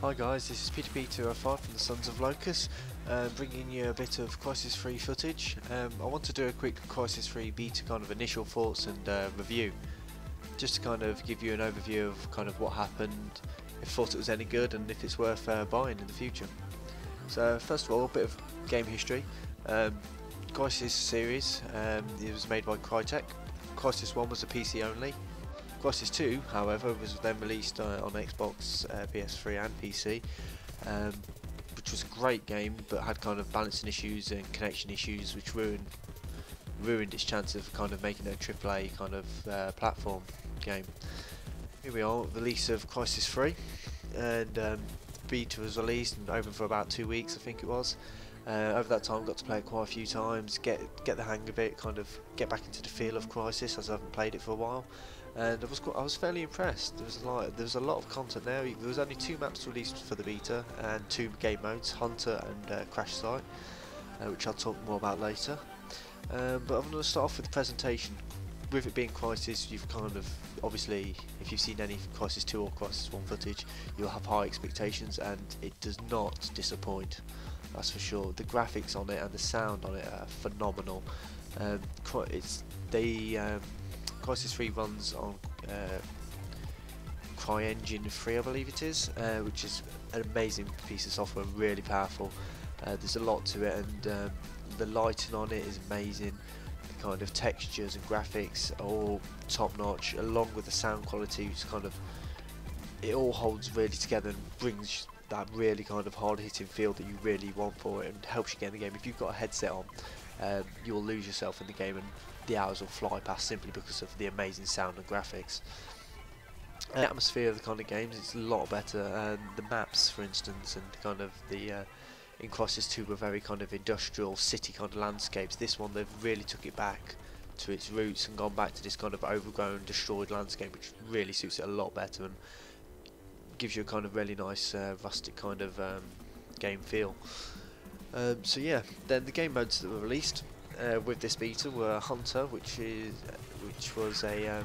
Hi guys, this is PTP205 from the Sons of Locust, bringing you a bit of Crysis 3 footage. I want to do a quick Crysis 3 beta kind of initial thoughts and review, just to kind of give you an overview of kind of what happened, if I thought it was any good and if it's worth buying in the future. So first of all, a bit of game history. Crysis series, it was made by Crytek. Crysis 1 was a PC only. Crysis 2, however, was then released on Xbox, PS3 and PC, which was a great game, but had kind of balancing issues and connection issues, which ruined its chance of kind of making a AAA kind of platform game. Here we are, release of Crysis 3, and beta was released and open for about 2 weeks, I think it was. Over that time, got to play it quite a few times, get the hang of it, kind of get back into the feel of Crysis, as I haven't played it for a while. And I was fairly impressed. There was a lot of content there. There was only 2 maps released for the beta and 2 game modes, Hunter and Crash Site, which I'll talk more about later. But I'm going to start off with the presentation. With it being Crysis, you've kind of, obviously, if you've seen any Crysis 2 or Crysis 1 footage, you'll have high expectations, and it does not disappoint. That's for sure. The graphics on it and the sound on it are phenomenal. Crysis 3 runs on CryEngine 3, I believe it is, which is an amazing piece of software, really powerful. There's a lot to it, and the lighting on it is amazing. The kind of textures and graphics are all top notch, along with the sound quality, which kind of, it all holds really together and brings that really kind of hard hitting feel that you really want for it, and helps you get in the game. If you've got a headset on, you'll lose yourself in the game and the hours will fly past simply because of the amazing sound and graphics. The atmosphere of the kind of games is a lot better, and the maps, for instance, and kind of the in Crysis 2 were very kind of industrial city kind of landscapes. This one, they've really took it back to its roots and gone back to this kind of overgrown, destroyed landscape, which really suits it a lot better and gives you a kind of really nice rustic kind of game feel. So yeah, then the game modes that were released with this beta were Hunter, which was a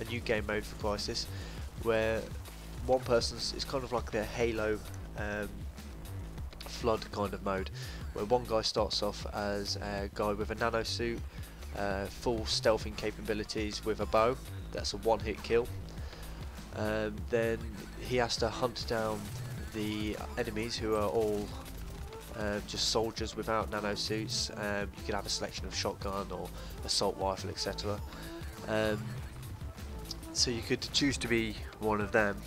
new game mode for Crysis, where one person's, it's kind of like the Halo flood kind of mode, where one guy starts off as a guy with a nano suit, full stealthing capabilities with a bow. That's a one-hit kill. Then he has to hunt down the enemies, who are all just soldiers without nano suits. You could have a selection of shotgun or assault rifle, etc. So you could choose to be one of them.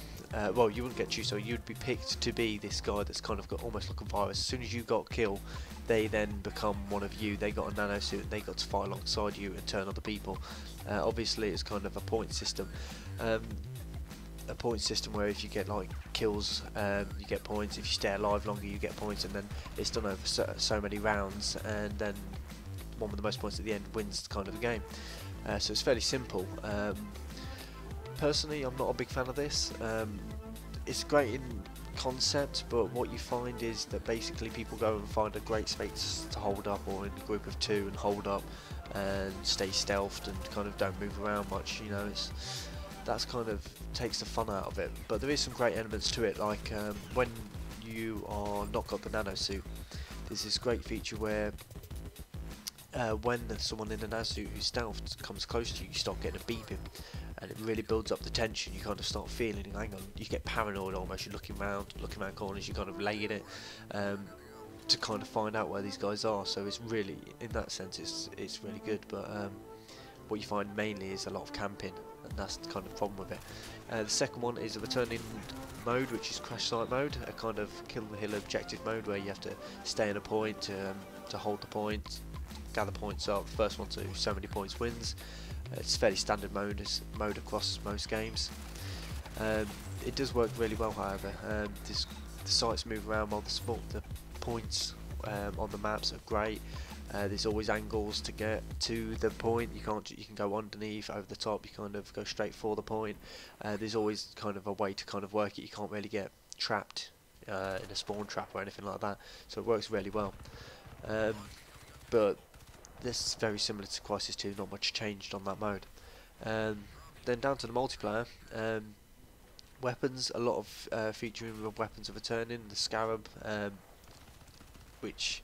Well, you wouldn't get choose, so you'd be picked to be this guy that's kind of got almost like a virus. As soon as you got killed, they then become one of you. They got a nano suit and they got to fight alongside you and turn other people. Obviously, it's kind of a point system. A point system where if you get like kills, you get points. If you stay alive longer, you get points, and then it's done over so many rounds, and then one with the most points at the end wins kind of the game. So it's fairly simple. Personally, I'm not a big fan of this. It's great in concept, but what you find is that basically people go and find a great space to hold up, or in a group of 2 and hold up and stay stealthed and kind of don't move around much. You know, that's kind of takes the fun out of it. But there is some great elements to it, like when you are not got the nano suit, there's this great feature where when someone in a nano suit who's stealthed comes close to you, you start getting a beeping, and it really builds up the tension. You kind of start feeling, hang on, you get paranoid almost. You're looking around corners, you kind of laying it to kind of find out where these guys are. So it's really, in that sense, it's really good. But what you find mainly is a lot of camping, and that's the kind of problem with it. The second one is a returning mode, which is Crash Site mode, a kind of kill the hill objective mode where you have to stay in a point to hold the point, gather points up. First one to so many points wins. It's fairly standard mode across most games. It does work really well, however. The sites move around while the points on the maps are great. There's always angles to get to the point. You can go underneath, over the top. You kind of go straight for the point. There's always kind of a way to kind of work it. You can't really get trapped in a spawn trap or anything like that. So it works really well. But this is very similar to Crysis 2. Not much changed on that mode. Then down to the multiplayer. weapons, a lot of featuring of weapons are returning. The Scarab, which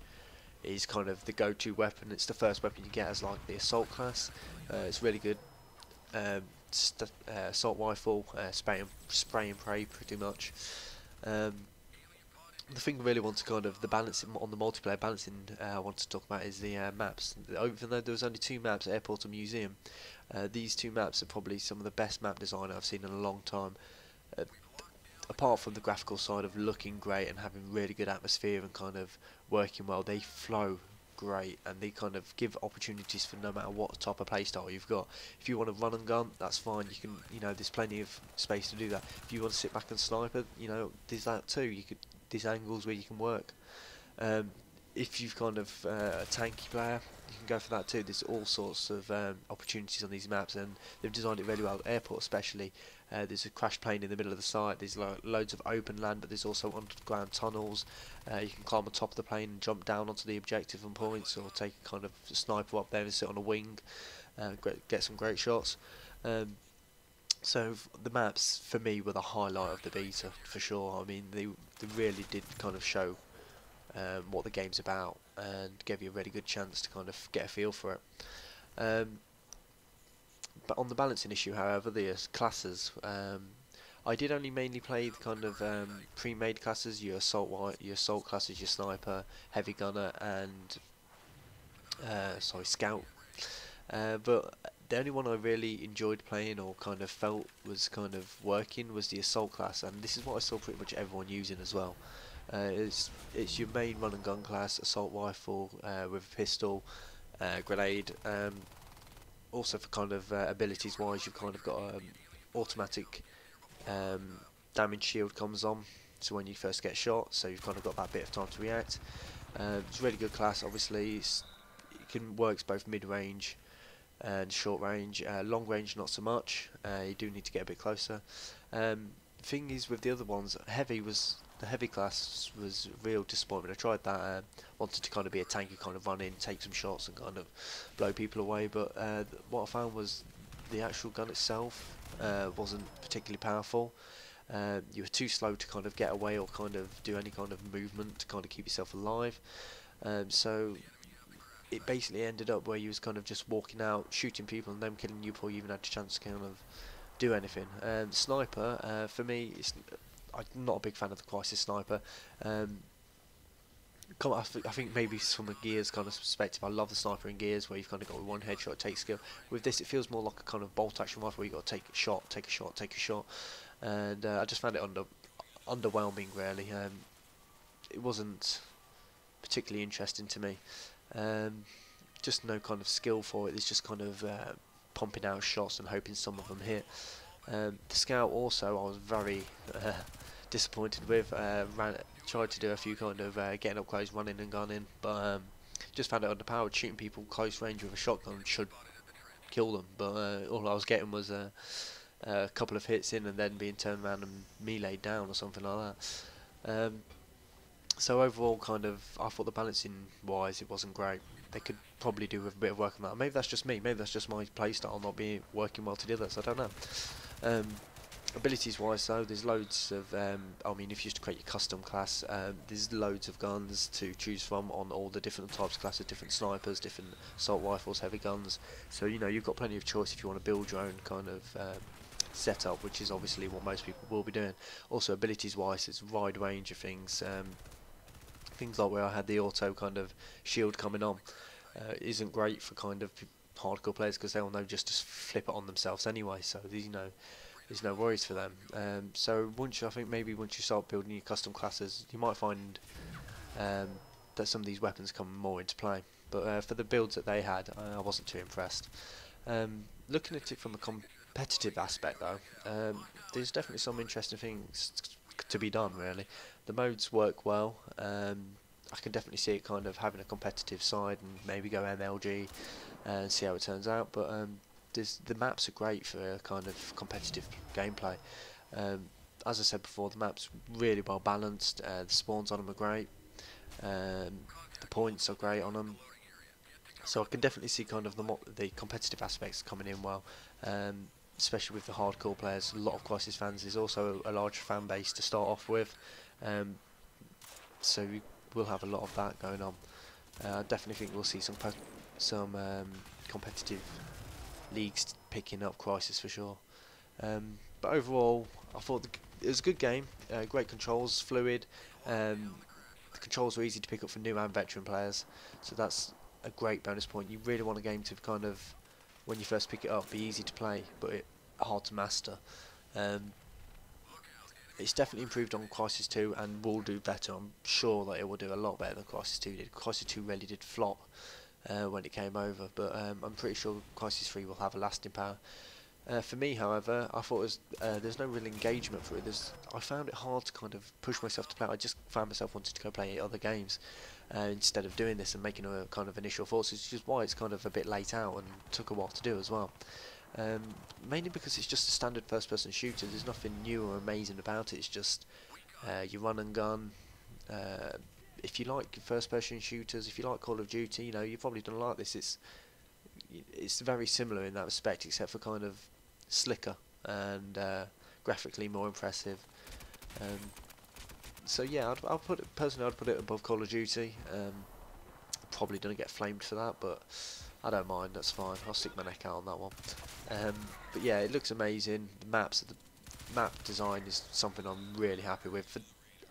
is kind of the go-to weapon. It's the first weapon you get as like the assault class. It's really good. Assault rifle, spray and pray pretty much. Um, the thing I really want to kind of the balancing on the multiplayer balancing I want to talk about is the maps. Even though there was only 2 maps, Airport and Museum, these 2 maps are probably some of the best map design I've seen in a long time. Uh, Apart from the graphical side of looking great and having really good atmosphere and kind of working well, they flow great and they kind of give opportunities for no matter what type of playstyle you've got. If you want to run and gun, that's fine. You can, there's plenty of space to do that. If you want to sit back and sniper, there's that too. There's angles where you can work. Um, if you've kind of a tanky player, you can go for that too. There's all sorts of opportunities on these maps, and they've designed it really well. Airport especially, there's a crash plane in the middle of the site. There's loads of open land, but there's also underground tunnels. You can climb on top of the plane and jump down onto the objective and points, or take a kind of sniper up there and sit on a wing, get some great shots. So the maps for me were the highlight of the beta for sure. I mean, they really did kind of show what the game's about and gave you a really good chance to kind of get a feel for it. But on the balancing issue, however, the classes, I did only mainly play the kind of pre-made classes, your assault classes, your sniper, heavy gunner, and scout. But the only one I really enjoyed playing or kind of felt was kind of working was the assault class, and this is what I saw pretty much everyone using as well. It's your main run and gun class, assault rifle with a pistol, grenade. Also for kind of abilities wise, you've kind of got automatic damage shield comes on, so when you first get shot, so you've kind of got that bit of time to react. It's a really good class. Obviously, it works both mid-range and short range. Long range not so much. You do need to get a bit closer. Thing is with the other ones, the heavy class was a real disappointment. I tried that, wanted to kind of be a tanky, kind of run in, take some shots and kind of blow people away, but what I found was the actual gun itself wasn't particularly powerful. You were too slow to kind of get away or kind of do any kind of movement to kind of keep yourself alive. So it basically ended up where you was kind of just walking out, shooting people and them killing you before you even had a chance to kind of do anything. Sniper, for me, I'm not a big fan of the Crysis sniper. I think maybe from a Gears kind of perspective, I love the sniper in Gears where you've kind of got one headshot, it takes skill. With this, it feels more like a kind of bolt action rifle where you've got to take a shot, take a shot, take a shot. And I just found it underwhelming, really. It wasn't particularly interesting to me. Just no kind of skill for it. It's just kind of pumping out shots and hoping some of them hit. The Scout also, I was very disappointed with. Tried to do a few kind of getting up close, running and gunning, but just found it underpowered. Shooting people close range with a shotgun should kill them, but all I was getting was a couple of hits in and then being turned around and meleeed down or something like that. So overall, kind of, I thought the balancing wise, it wasn't great. They could probably do with a bit of work on that. Maybe that's just me. Maybe that's just my playstyle not being working well together. So I don't know. Abilities wise, though, there's loads of. I mean, if you used to create your custom class, there's loads of guns to choose from on all the different types of classes, different snipers, different assault rifles, heavy guns. So you've got plenty of choice if you want to build your own kind of setup, which is obviously what most people will be doing. Also, abilities wise, it's a wide range of things. Things like where I had the auto kind of shield coming on isn't great for kind of hardcore players because they'll know just to flip it on themselves anyway. So there's no worries for them. So I think maybe once you start building your custom classes, you might find that some of these weapons come more into play. But for the builds that they had, I wasn't too impressed. Looking at it from a competitive aspect, though, there's definitely some interesting things to be done. Really, the modes work well. I can definitely see it kind of having a competitive side and maybe go MLG and see how it turns out. But the maps are great for a kind of competitive gameplay. As I said before, the maps really well balanced. The spawns on them are great. The points are great on them. So I can definitely see kind of the competitive aspects coming in well. especially with the hardcore players. A lot of Crysis fans. There's also a large fan base to start off with, so we'll have a lot of that going on. I definitely think we'll see some competitive leagues picking up Crysis for sure. But overall, I thought it was a good game. Great controls, fluid. The controls were easy to pick up for new and veteran players, so that's a great bonus point. You really want a game to kind of, when you first pick it up, be easy to play, but hard to master. Um, it's definitely improved on Crysis 2 and will do better. I'm sure that it will do a lot better than Crysis 2 did. Crysis 2 really did flop when it came over, but I'm pretty sure Crysis 3 will have a lasting power. For me, however, I thought there's no real engagement for it. I found it hard to kind of push myself to play. I just found myself wanting to go play other games instead of doing this and making a kind of initial thoughts, which is why it's kind of a bit late out and took a while to do as well. Mainly because it's just a standard first-person shooter. There's nothing new or amazing about it. It's just you run and gun. If you like first-person shooters, if you like Call of Duty, you know you're probably gonna like this. It's very similar in that respect, except for kind of slicker and graphically more impressive. So yeah, I'll put it personally. I'd put it above Call of Duty. Probably gonna get flamed for that, but I don't mind. That's fine. I'll stick my neck out on that one. But yeah, it looks amazing. The map design is something I'm really happy with. For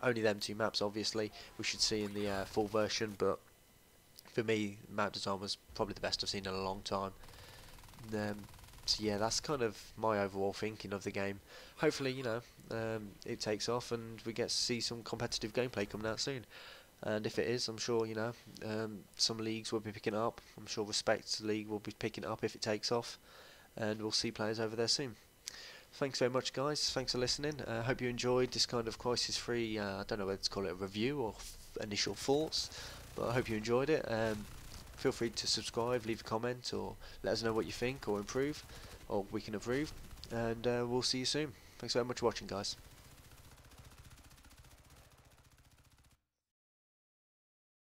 only them two maps, obviously, we should see in the full version. But for me, map design was probably the best I've seen in a long time. So yeah, that's kind of my overall thinking of the game. Hopefully, you know, it takes off and we get to see some competitive gameplay coming out soon. And if it is, I'm sure, you know, some leagues will be picking it up. I'm sure Respect League will be picking it up if it takes off, and we'll see players over there soon. Thanks very much, guys. Thanks for listening. I hope you enjoyed this kind of Crysis 3, I don't know whether to call it a review or initial thoughts, but I hope you enjoyed it. Feel free to subscribe, leave a comment, or let us know what you think, or improve, or we can improve, and we'll see you soon. Thanks very much for watching, guys.